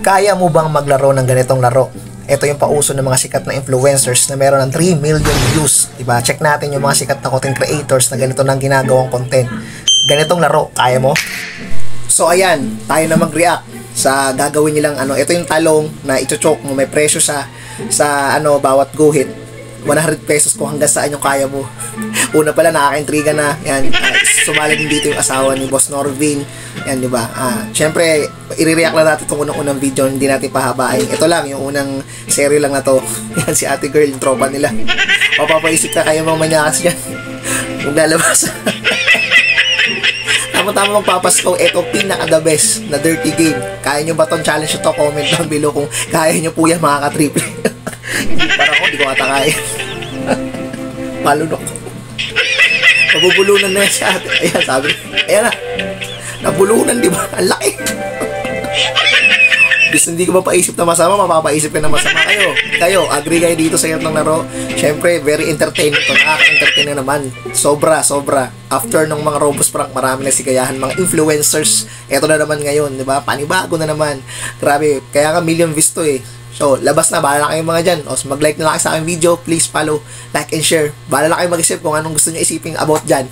Kaya mo bang maglaro ng ganitong laro? Ito yung pauso ng mga sikat na influencers na meron ng 3 million views. Diba? Check natin yung mga sikat na content creators na ganito nang ginagawang content. Ganitong laro, kaya mo? So ayan, tayo na mag-react sa gagawin nilang ano. Ito yung talong na ito-choke mo, may presyo sa bawat guhit. 100 pesos kung hanggang saan yung kaya mo. Una pala, nakaka-intriga na. Yan, sumali din dito yung asawa ni Boss Norvin. Yan, di ba? Siyempre, i-react lang natin itong unang video, hindi natin pahabain. Ito lang, yung unang serye lang na to. Yan, si ate girl, yung tropa nila. Mapapaisip ka kayo mga manyakas yan. Kung lalabas. Tama-tama magpapasko, ito pinaka-the best na dirty game. Kaya nyo ba tong challenge ito? Comment down below kung kaya nyo po yan, mga ka-triple. Hindi para ako, hindi ko katakaya. Malunok. Mabubulunan na yan si ate. Ayan, sabi. Ayan na. Nabulunan, di ba? Ang laki. Bis hindi ko mapaisip na masama, mapapaisip ka na masama kayo. Kayo, agree kayo dito sa ng laro. Siyempre, very entertaining to. Nakaka-entertain na naman. Sobra. After ng mga Robos prank, marami na sigayahan. Mga influencers. Ito na naman ngayon, di ba? Panibago na naman. Grabe. Kaya nga million views to eh. So, labas na. Bahala na kayong mga dyan. O, mag-like na lang kayo sa aking video. Please follow, like, and share. Bahala na kayo mag-isip kung anong gusto nyo isipin about dyan.